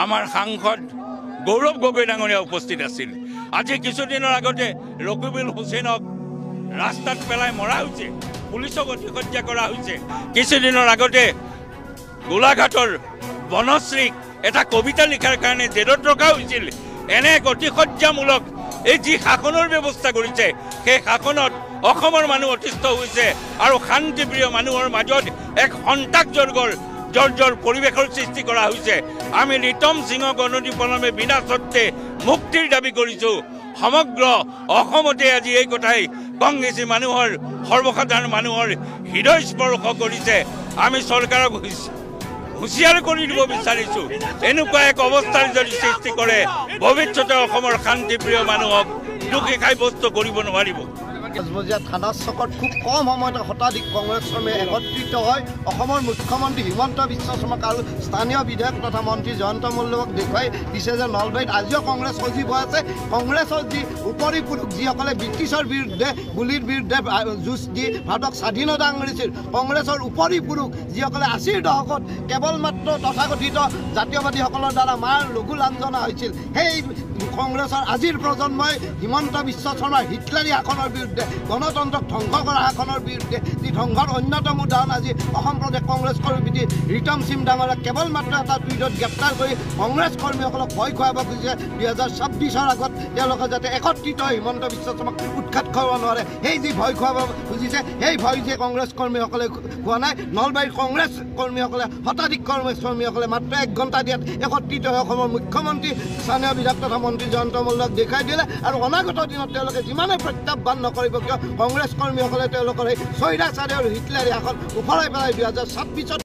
আমাৰ সাংসদ গৌৰৱ গগৈ ডাঙৰীয়া উপস্থিত আছিল। আজি কিছুদিনৰ আগতে ৰকিবুল হুছেইনক ৰাস্তাত পেলাই মৰা হৈছে, পুলিচক অতিহত্যা কৰা হৈছে। কিছুদিনৰ আগতে গোলাঘাটৰ বনশ্ৰীক এটা কবিতা লিখাৰ কাৰণে জেলত ৰখা হৈছিল। এনে এক অতিশয্যামূলক এই যি শাসনৰ ব্যৱস্থা কৰিছে, সেই শাসনত অসমৰ মানুহ অতিষ্ঠ হৈছে আৰু শান্তিপ্ৰিয় মানুহৰ মাজত এক সন্তাসজৰ্গৰ পৰিৱেশৰ সৃষ্টি কৰা হৈছে। আমি ৰিতম সিঙক গণদীপনমে বিনা চৰ্তে মুক্তিৰ দাবী কৰিছোঁ। সমগ্ৰ অসমতে আজি এই কথাই কংগ্ৰেছী মানুহৰ সৰ্বসাধাৰণ মানুহৰ হৃদয় স্পৰ্শ কৰিছে। আমি চৰকাৰক হুঁচিয়াৰ কৰি দিব বিচাৰিছোঁ, এনেকুৱা এক অৱস্থাৰ যদি সৃষ্টি কৰে ভৱিষ্যতে অসমৰ শান্তিপ্ৰিয় মানুহক দোষী সাব্যস্ত কৰিব নোৱাৰিব। মজিয়া থানা চকত খুব কম সময়তে শতাধিক কংগ্ৰেছ কৰ্মী একত্ৰিত হয় অসমৰ মুখ্যমন্ত্ৰী হিমন্ত বিশ্ব শৰ্মাক আৰু স্থানীয় বিধায়ক তথা মন্ত্ৰী জয়ন্ত মল্লিকক দেখুৱাই দিছে যে নলবাৰীত আজিও কংগ্ৰেছ সজীৱ হৈ আছে। কংগ্ৰেছৰ যি উপৰি পুৰুষ যিসকলে ব্ৰিটিছৰ বিৰুদ্ধে গুলিৰ বিৰুদ্ধে যুঁজ দি ভাৰতক স্বাধীনতা আঙুলিছিল, কংগ্ৰেছৰ উপৰি পুৰুষ যিসকলে ৮০ৰ দশকত কেৱল মাত্ৰ তথাকথিত জাতীয়বাদীসকলৰ দ্বাৰা মাৰ লঘু লাঞ্ছনা হৈছিল, সেই কংগ্ৰেছৰ আজিৰ প্ৰজন্মই হিমন্ত বিশ্ব শৰ্মাৰ হিটলাৰী শাসনৰ বিৰুদ্ধে গণতন্ত্ৰক ধ্বংস কৰা শাসনৰ বিৰুদ্ধে যি ধ্বংসৰ অন্যতম উদাহৰণ আজি অসম প্ৰদেশ কংগ্ৰেছ কৰ্মী ৰিতম সিং ডাঙৰীয়াক কেৱল মাত্ৰ এটা টুইটত গ্ৰেপ্তাৰ কৰি কংগ্ৰেছ কৰ্মীসকলক ভয় খুৱাব খুজিছে। 2026ৰ আগত তেওঁলোকে যাতে একত্ৰিত হিমন্ত বিশ্ব শৰ্মাক উৎখাত খুৱাব নোৱাৰে, সেই যি ভয় খুৱাব খুজিছে, সেই ভয় যে কংগ্ৰেছ কৰ্মীসকলে খোৱা নাই। নলবাৰীৰ কংগ্ৰেছ কৰ্মীসকলে শতাধিক কংগ্ৰেছ কৰ্মীসকলে মাত্ৰ 1 ঘণ্টা দিয়াত একত্ৰিত হৈ অসমৰ মুখ্যমন্ত্ৰী স্থানীয় বিধায়ক তথা মন্ত্ৰী জয়ন্ত মল্লিকক দেখাই দিলে। আৰু অনাগত দিনত তেওঁলোকে যিমানে প্ৰত্যাহ্বান নকৰিব কিয় কংগ্ৰেছ কৰ্মীসকলে তেওঁলোকৰ এই স্বৈৰাচাৰী আৰু হিটলাৰী শাসন উফৰাই পেলাই 2026